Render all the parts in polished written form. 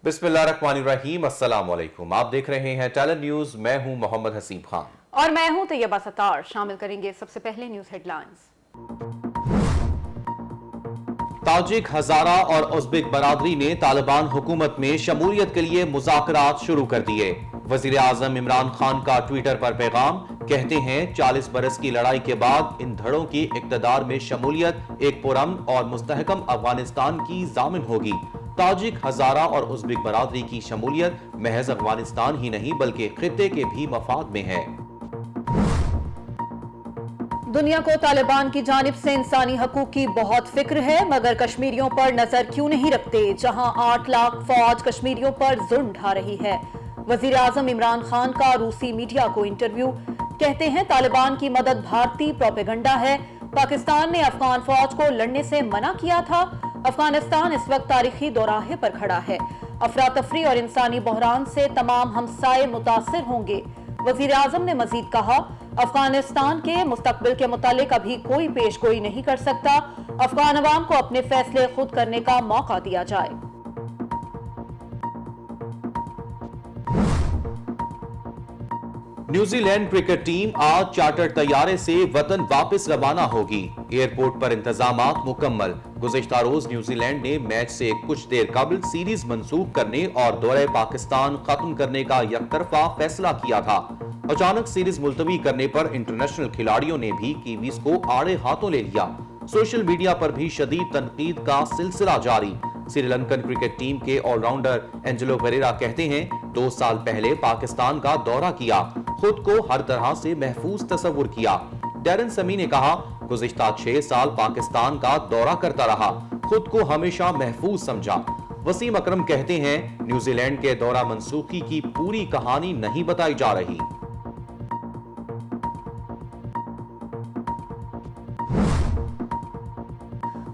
बिस्मिल्लाहिर्रहमानिर्रहीम, अस्सलाम वालेकुम। आप देख रहे हैं टैलेंट न्यूज। मैं हूं मोहम्मद हसीब खान और मैं हूं तैयबा सत्तार। शामिल करेंगे सबसे पहले न्यूज हेडलाइंस। ताजिक, हजारा और उज़्बेक बरादरी ने तालिबान हुकूमत में शमूलियत के लिए मुज़ाकरात शुरू कर दिए। वज़ीर आज़म इमरान खान का ट्विटर पर पैगाम, कहते हैं 40 बरस की लड़ाई के बाद इन धड़ों की इक़्तिदार में शमूलियत एक पुरअमन और मुस्तहकम अफगानिस्तान की ज़ामिन होगी। ताजिक, हजारा और उज़्बेक बरादरी की शमूलियत महज अफगानिस्तान ही नहीं बल्कि खित्ते के भी मफाद में है। दुनिया को तालिबान की जानिब से इंसानी हकूक की बहुत फिक्र है, मगर कश्मीरियों पर नजर क्यों नहीं रखते, जहां 8 लाख फौज कश्मीरियों पर जुल्म ढा रही है। वजीर आजम इमरान खान का रूसी मीडिया को इंटरव्यू, कहते हैं तालिबान की मदद भारतीय प्रोपेगंडा है। पाकिस्तान ने अफगान फौज को लड़ने से मना किया था। अफगानिस्तान इस वक्त तारीखी दोराहे पर खड़ा है। अफरा तफरी और इंसानी बहरान से तमाम हमसाए मुतासिर होंगे। वजीर आजम ने मजीद कहा, अफगानिस्तान के मुस्तकबिल के मुतालिक अभी कोई पेशगोई नहीं कर सकता। अफगान अवाम को अपने फैसले खुद करने का मौका दिया जाए। न्यूजीलैंड क्रिकेट टीम आज चार्टर तैयारे से वतन वापस रवाना होगी। एयरपोर्ट पर इंतजामात मुकम्मल। गुज़िश्ता रोज न्यूजीलैंड ने मैच से कुछ देर कबल सीरीज मंसूख करने और दौरे पाकिस्तान खत्म करने का यकतरफा फैसला किया था। अचानक सीरीज मुलतवी करने पर इंटरनेशनल खिलाड़ियों ने भी कीवीज को आड़े हाथों ले लिया। सोशल मीडिया पर भी शदीद तनकीद का सिलसिला जारी। श्रीलंकन क्रिकेट टीम के ऑलराउंडर एंजेलो पेरेरा कहते हैं, 2 साल पहले पाकिस्तान का दौरा किया, खुद को हर तरह से महफूज तस्वुर किया। डैरन समी ने कहा, गुज़िश्ता 6 साल पाकिस्तान का दौरा करता रहा, खुद को हमेशा महफूज समझा। वसीम अकरम कहते हैं, न्यूजीलैंड के दौरा मंसूखी की पूरी कहानी नहीं बताई जा रही।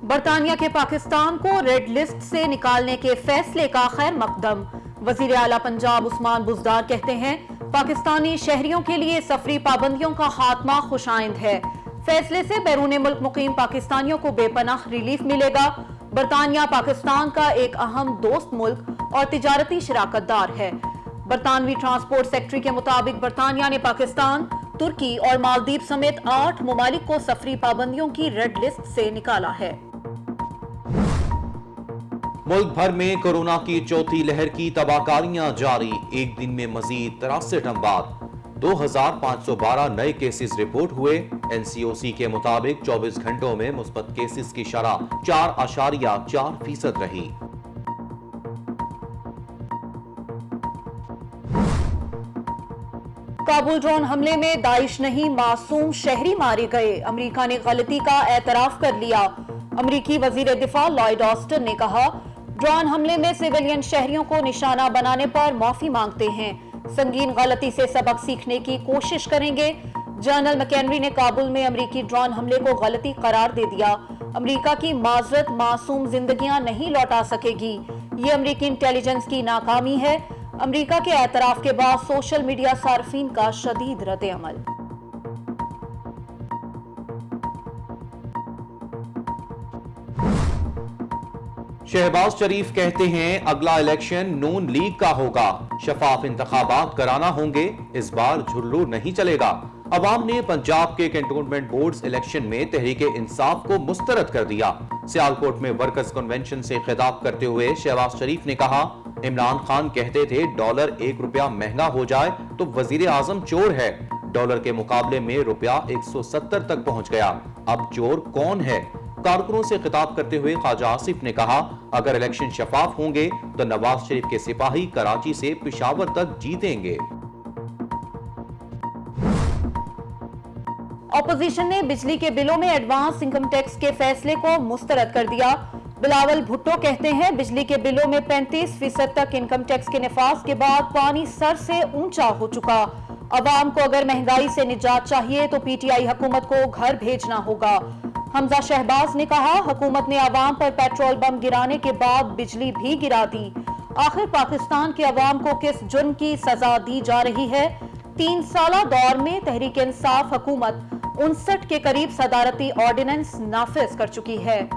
बरतानिया के पाकिस्तान को रेड लिस्ट से निकालने के फैसले का खैर मकदम। वजीर आला पंजाब उस्मान बुज़दार कहते हैं, पाकिस्तानी शहरियों के लिए सफरी पाबंदियों का खात्मा खुशाइंद है। फैसले से बैरून मुल्क मुकीम पाकिस्तानियों को बेपनाह रिलीफ मिलेगा। बरतानिया पाकिस्तान का एक अहम दोस्त मुल्क और तिजारती शराकतदार है। बरतानवी ट्रांसपोर्ट सेक्रेटरी के मुताबिक बरतानिया ने पाकिस्तान, तुर्की और मालदीव समेत 8 ममालिक को सफरी पाबंदियों की रेड लिस्ट से निकाला है। मुल्क भर में कोरोना की चौथी लहर की तबाहकारियां जारी। एक दिन में मजीद 63 अमवात, 2512 नए केसेस रिपोर्ट हुए। एनसीओसी के मुताबिक 24 घंटों में मुस्बत केसेस की शरह 4.4% रही। काबुल ड्रोन हमले में दाइश नहीं मासूम शहरी मारे गए। अमेरिका ने गलती का एतराफ कर लिया। अमेरिकी वजीर दिफा लॉयड ऑस्टिन ने कहा, ड्रोन हमले में सिविलियन शहरियों को निशाना बनाने पर माफी मांगते हैं, संगीन गलती से सबक सीखने की कोशिश करेंगे। जनरल मैकेनरी ने काबुल में अमेरिकी ड्रोन हमले को गलती करार दे दिया। अमेरिका की माजरत मासूम जिंदगियां नहीं लौटा सकेगी। ये अमेरिकी इंटेलिजेंस की नाकामी है। अमेरिका के एतराफ के बाद सोशल मीडिया सार्फिन का शदीद रद्द-ए-अमल। शहबाज शरीफ कहते हैं, अगला इलेक्शन नून लीग का होगा, शफाफ इंतखाबात कराना होंगे, इस बार झुर्रू नहीं चलेगा। अवाम ने पंजाब के कैंटोनमेंट बोर्ड्स इलेक्शन में तहरीक इंसाफ को मुस्तरद कर दिया। सियालकोट में वर्कर्स कन्वेंशन से खिताब करते हुए शहबाज शरीफ ने कहा, इमरान खान कहते थे डॉलर 1 रुपया महंगा हो जाए तो वजीर आजम चोर है। डॉलर के मुकाबले में रुपया 170 तक पहुंच गया, अब चोर कौन है? कारकुनों से खिताब करते हुए ख्वाजा आसिफ ने कहा, अगर इलेक्शन शफाफ होंगे तो नवाज शरीफ के सिपाही कराची से पेशावर तक जीतेंगे। ऑपोजिशन ने बिजली के बिलों में एडवांस इनकम टैक्स के फैसले को मुस्तरद कर दिया। बिलावल भुट्टो कहते हैं, बिजली के बिलों में 35% तक इनकम टैक्स के निफाज के बाद पानी सर से ऊंचा हो चुका। अवाम को अगर महंगाई से निजात चाहिए तो पीटीआई हुकूमत को घर भेजना होगा। हमजा शहबाज ने कहा, हुकूमत ने अवाम पर पेट्रोल बम गिराने के बाद बिजली भी गिरा दी। आखिर पाकिस्तान के अवाम को किस जुर्म की सजा दी जा रही है? 3 साला दौर में तहरीक इंसाफ हुकूमत 59 के करीब सदारती ऑर्डिनेंस नाफिज कर चुकी है। 1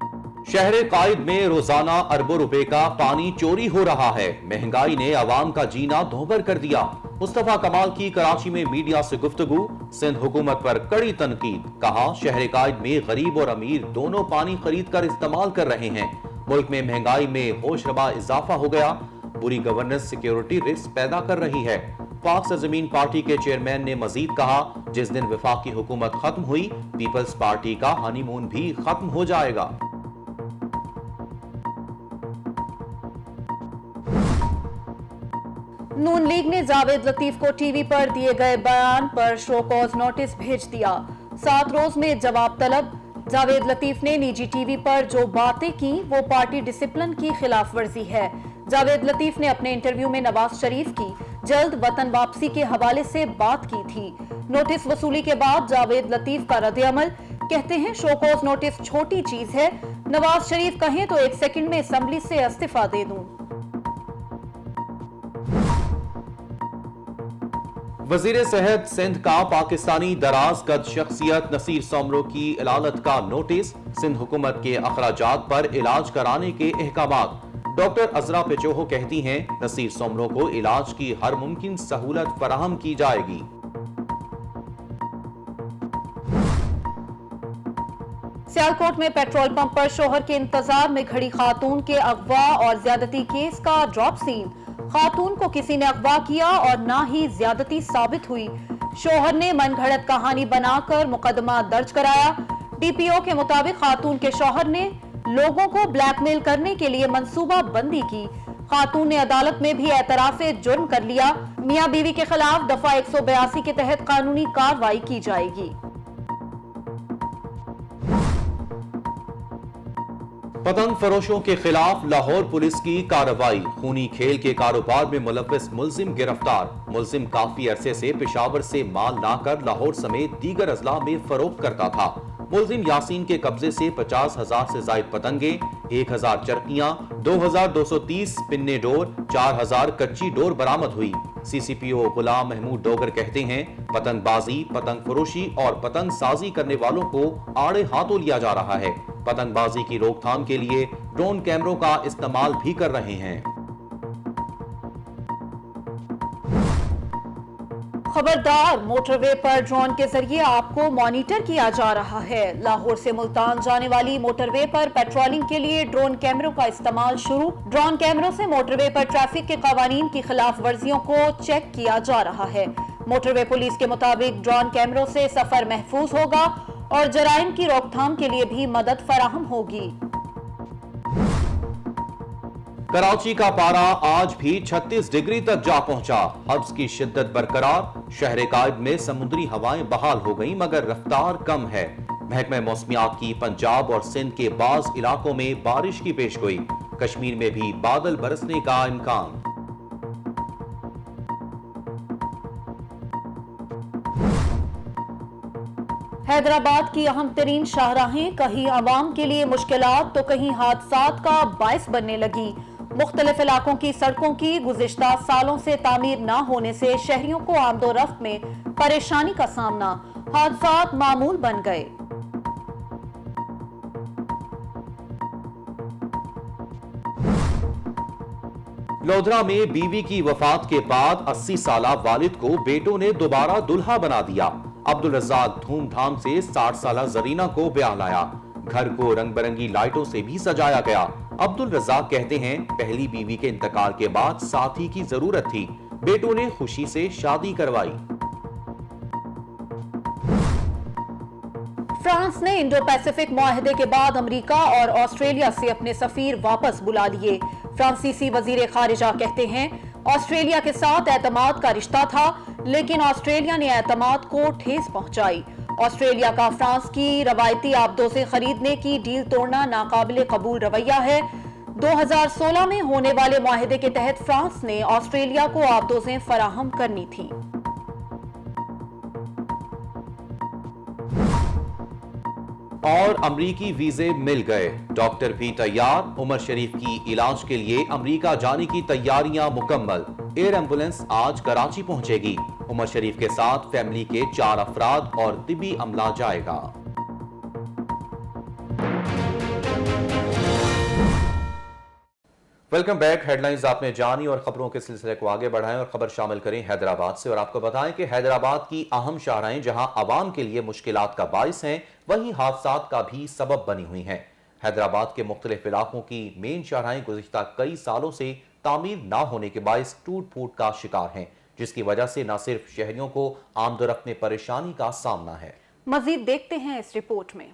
लाख शहर कायद में रोजाना अरबों रुपए का पानी चोरी हो रहा है। महंगाई ने आवाम का जीना दोभर कर दिया। मुस्तफा कमाल की कराची में मीडिया से गुफ्तगू, सिंध हुकूमत पर कड़ी तनकीद। कहा, शहर कायद में गरीब और अमीर दोनों पानी खरीद कर इस्तेमाल कर रहे हैं। मुल्क में महंगाई में होशरबा इजाफा हो गया। बुरी गवर्नेंस सिक्योरिटी रिस्क पैदा कर रही है। पाक सरजमीन पार्टी के चेयरमैन ने मजीद कहा, जिस दिन वफाकी हुकूमत खत्म हुई, पीपल्स पार्टी का हनीमून भी खत्म हो जाएगा। नून लीग ने जावेद लतीफ को टीवी पर दिए गए बयान पर शो कॉज नोटिस भेज दिया। 7 रोज में जवाब तलब। जावेद लतीफ ने निजी टीवी पर जो बातें की वो पार्टी डिसिप्लिन की खिलाफ वर्जी है। जावेद लतीफ ने अपने इंटरव्यू में नवाज शरीफ की जल्द वतन वापसी के हवाले से बात की थी। नोटिस वसूली के बाद जावेद लतीफ का रद्द-ए-अमल, कहते हैं शो कॉज नोटिस छोटी चीज है, नवाज शरीफ कहें तो 1 सेकंड में असेंबली से इस्तीफा दे दूं। वजीर सेहत सिंध का पाकिस्तानी दराज कद शख्सियत नसीर सोमरो की इलालत का नोटिस। सिंध हुकूमत के अखराजात पर इलाज कराने के अहकामात। डॉक्टर अजरा पेचोहो कहती हैं, नसीर सोमरो को इलाज की हर मुमकिन सहूलत फराहम की जाएगी। सियालकोट में पेट्रोल पंप पर शोहर के इंतजार में खड़ी खातून के अगवा और ज्यादती केस का ड्रॉप सीन। खातून को किसी ने अगवा किया और ना ही ज्यादती साबित हुई। शोहर ने मनगढ़ंत कहानी बनाकर मुकदमा दर्ज कराया। डीपीओ के मुताबिक खातून के शोहर ने लोगों को ब्लैकमेल करने के लिए मंसूबा बंदी की। खातून ने अदालत में भी एतराफे जुर्म कर लिया। मियां बीवी के खिलाफ दफा 182 के तहत कानूनी कार्रवाई की जाएगी। पतंग फरोशों के खिलाफ लाहौर पुलिस की कार्रवाई। खूनी खेल के कारोबार में मुलव्विस मुलजिम गिरफ्तार। मुलजिम काफी अरसे से पेशावर से माल लाकर लाहौर समेत दीगर अजला में फरोख्त करता था। मुलजिम यासीन के कब्जे से 50,000 से जायद पतंगे, 1,000 चरकियां, 2,230 पिन्ने डोर, 4,000 कच्ची डोर बरामद हुई। सीसीपीओ गुलाम महमूद डोगर कहते हैं, पतंगबाजी, पतंग फरोशी और पतंग साजी करने वालों को आड़े हाथों लिया जा रहा है। पतंगबाजी की रोकथाम के लिए ड्रोन कैमरों का इस्तेमाल भी कर रहे हैं। खबरदार, मोटरवे पर ड्रोन के जरिए आपको मॉनिटर किया जा रहा है। लाहौर से मुल्तान जाने वाली मोटरवे पर पेट्रोलिंग के लिए ड्रोन कैमरों का इस्तेमाल शुरू। ड्रोन कैमरों से मोटरवे पर ट्रैफिक के कानून की खिलाफ वर्जियों को चेक किया जा रहा है। मोटरवे पुलिस के मुताबिक ड्रोन कैमरों से सफर महफूज होगा और जराइम की रोकथाम के लिए भी मदद फराहम होगी। कराची का पारा आज भी 36 डिग्री तक जा पहुंचा। हब्स की शिद्दत बरकरार। शहर कायद में समुद्री हवाएं बहाल हो गईं, मगर रफ्तार कम है। महकमा मौसमियात की पंजाब और सिंध के बाज इलाकों में बारिश की पेशगोई। कश्मीर में भी बादल बरसने का इम्कान। हैदराबाद की अहम तरीन शाहराहें कहीं आवाम के लिए मुश्किलात तो कहीं हादसात का बायस बनने लगी। मुख्तलिफ इलाकों की सड़कों की गुज़िश्ता सालों से तामीर न होने से शहरियों को आमदोरफ्त में परेशानी का सामना। हादसात मामूल बन गए। लोधरा में बीवी की वफात के बाद 80 साला वालिद को बेटों ने दोबारा दुल्हा बना दिया। अब्दुल रज़ाक धूमधाम से 60 साला जरीना को ब्याह लाया। घर को रंग बिरंगी लाइटों से भी सजाया गया। अब्दुल रज़ाक कहते हैं, पहली बीवी के इंतकाल के बाद साथी की जरूरत थी। बेटों ने खुशी से शादी करवाई। फ्रांस ने इंडो पैसिफिक मुआहदे के बाद अमेरिका और ऑस्ट्रेलिया से अपने सफीर वापस बुला लिए। फ्रांसीसी वजीर खारिजा कहते हैं, ऑस्ट्रेलिया के साथ एतमाद का रिश्ता था, लेकिन ऑस्ट्रेलिया ने एतमाद को ठेस पहुंचाई। ऑस्ट्रेलिया का फ्रांस की रवायती आबदों से खरीदने की डील तोड़ना नाकाबिले कबूल रवैया है। 2016 में होने वाले मुआहदे के तहत फ्रांस ने ऑस्ट्रेलिया को आबदों फराहम करनी थी। और अमरीकी वीजे मिल गए। डॉक्टर भी तैयार। उमर शरीफ की इलाज के लिए अमरीका जाने की तैयारियां मुकम्मल। एयर एम्बुलेंस आज कराची पहुंचेगी। उमर शरीफ के साथ फैमिली के 4 अफराद और तिबी अमला जाएगा। Welcome back. हेडलाइंस आपने जानी और खबरों के सिलसिले को आगे बढ़ाएं और खबर शामिल करें हैदराबाद से। और आपको बताएं कि हैदराबाद की अहम शाहराहें जहां आवाम के लिए मुश्किलात का बाइस हैं, वहीं हादसात का भी सबब बनी हुई हैं। हैदराबाद के मुख्तलिफ इलाकों की मेन शाहराहें गुज़िश्ता कई सालों से तामीर ना होने के बाइस टूट फूट का शिकार हैं, जिसकी वजह से न सिर्फ शहरियों को आमदोरफ्त में परेशानी का सामना है। मजीद देखते हैं इस रिपोर्ट में।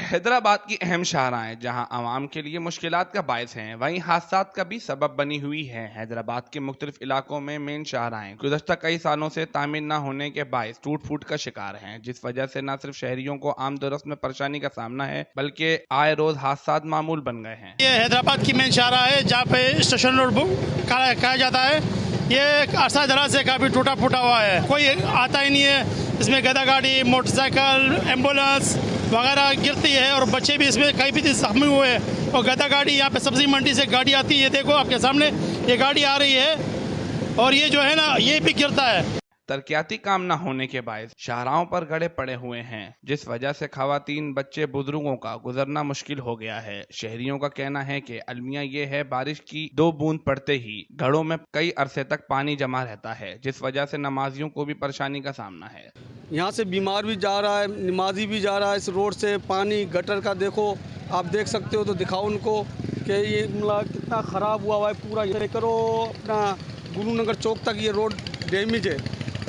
हैदराबाद की अहम शाहराहें जहां आवाम के लिए मुश्किलात का बायस हैं, वहीं हादसात का भी सबब बनी हुई है। हैदराबाद के मुख्तलिफ इलाकों में मेन शाहराहें गुज़श्ता कई सालों से तामीर न होने के बायस टूट फूट का शिकार हैं, जिस वजह से न सिर्फ शहरियों को आमदोरफ्त में परेशानी का सामना है, बल्कि आए रोज हादसात मामूल बन गए हैं। ये हैदराबाद की मेन शाहराह है जहाँ पे स्टेशन रोड कहा जाता है। ये अरसा दराज से काफ़ी टूटा फूटा हुआ है, कोई आता ही नहीं है। इसमें गदा गाड़ी, मोटरसाइकिल, एम्बुलेंस वगैरह गिरती है और बच्चे भी इसमें कई भी जख्मी हुए हैं। और गदा गाड़ी, यहाँ पे सब्जी मंडी से गाड़ी आती है, देखो आपके सामने ये गाड़ी आ रही है और ये जो है ना ये भी गिरता है। तरक्याती काम न होने के बायस शाहराहों पर गड़े पड़े हुए हैं, जिस वजह से खवातीन, बच्चे, बुजुर्गों का गुजरना मुश्किल हो गया है। शहरियों का कहना है कि अलमिया ये है, बारिश की 2 बूंद पड़ते ही घरों में कई अरसे तक पानी जमा रहता है, जिस वजह से नमाजियों को भी परेशानी का सामना है। यहाँ से बीमार भी जा रहा है, नमाजी भी जा रहा है। इस रोड से पानी गटर का देखो, आप देख सकते हो तो दिखाओ उनको कि ये मतलब कितना ख़राब हुआ है। पूरा ये करो अपना गुरु नगर चौक तक ये रोड डैमेज है।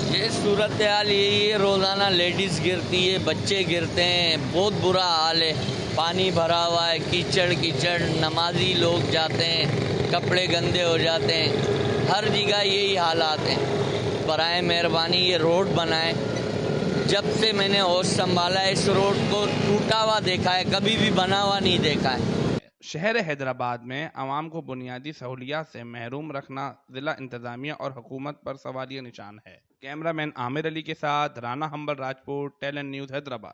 ये सूरत हाल यही है, रोज़ाना लेडीज़ गिरती है, बच्चे गिरते हैं, बहुत बुरा हाल है। पानी भरा हुआ है, कीचड़ कीचड़, नमाजी लोग जाते हैं, कपड़े गंदे हो जाते हैं, हर जगह यही हालात हैं। बराए मेहरबानी ये रोड बनाएं। जब से मैंने होश संभाला है इस रोड को टूटा हुआ देखा है, कभी भी बना हुआ नहीं देखा है। शहर हैदराबाद में आवाम को बुनियादी सहूलियात से महरूम रखना जिला इंतजामिया और हुकूमत पर सवालिया निशान है। कैमरामैन आमिर अली के साथ Rana humble Rajput, talent news Hyderabad.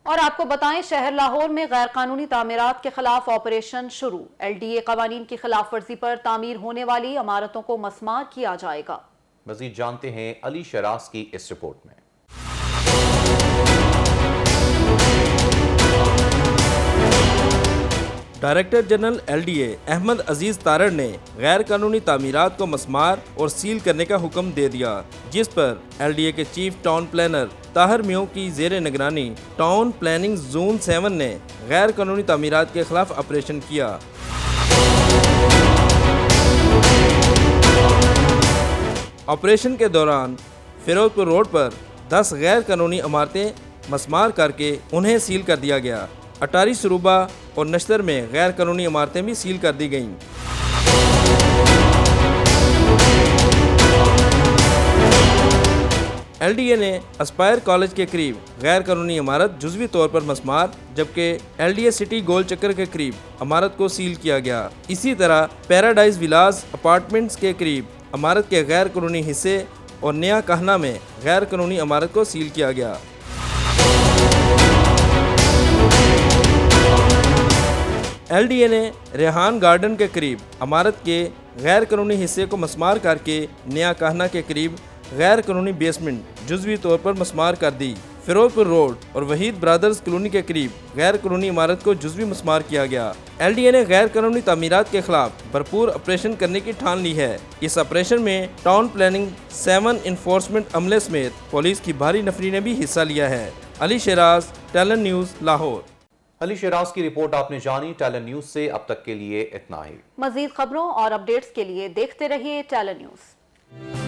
और आपको बताएं, शहर लाहौर में गैर कानूनी तामीरात के खिलाफ ऑपरेशन शुरू। LDA कवानीन की खिलाफ वर्जी पर तामीर होने वाली इमारतों को मस्मार किया जाएगा। मजीद जानते हैं अली शरास की इस रिपोर्ट में। डायरेक्टर जनरल LDA अहमद अजीज तारड़ ने गैर कानूनी तामीरात को मस्मार और सील करने का हुक्म दे दिया, जिस पर LDA के चीफ टाउन प्लानर ताहिर मियों की जेर निगरानी टाउन प्लानिंग जोन 7 ने गैर कानूनी तामीरात के खिलाफ ऑपरेशन किया। ऑपरेशन के दौरान फिरोजपुर रोड पर 10 गैर कानूनी इमारतें मस्मार करके उन्हें सील कर दिया गया। अटारी सरूबा और नश्तर में गैर कानूनी इमारतें भी सील कर दी गईं। LDA ने अस्पायर कॉलेज के करीब गैर कानूनी इमारत जुज़वी तौर पर मस्मार, जबकि LDA सिटी गोल चक्कर के करीब इमारत को सील किया गया। इसी तरह पैराडाइज विलास अपार्टमेंट्स के करीब इमारत के गैर कानूनी हिस्से और नया कहना में गैर कानूनी इमारत को सील किया गया। LDA ने रेहान गार्डन के करीब इमारत के गैर कानूनी हिस्से को मस्मार करके नया कहना के करीब गैर कानूनी बेसमेंट जुज़वी तौर पर मस्मार कर दी। फिरोजपुर रोड और वहीद ब्रदर्स कॉलोनी के करीब गैर कानूनी इमारत को जुज़वी मस्मार किया गया। LDA ने गैर कानूनी तामीरात के खिलाफ भरपूर ऑपरेशन करने की ठान ली है। इस ऑपरेशन में टाउन प्लानिंग 7 इन्फोर्समेंट अमले समेत पुलिस की भारी नफरी ने भी हिस्सा लिया है। Ali Sharas, talent news, Lahore. अली शरास की रिपोर्ट आपने जानी। टैलेंट न्यूज़ से अब तक के लिए इतना ही। मजीद खबरों और अपडेट्स के लिए देखते रहिए टैलेंट न्यूज़।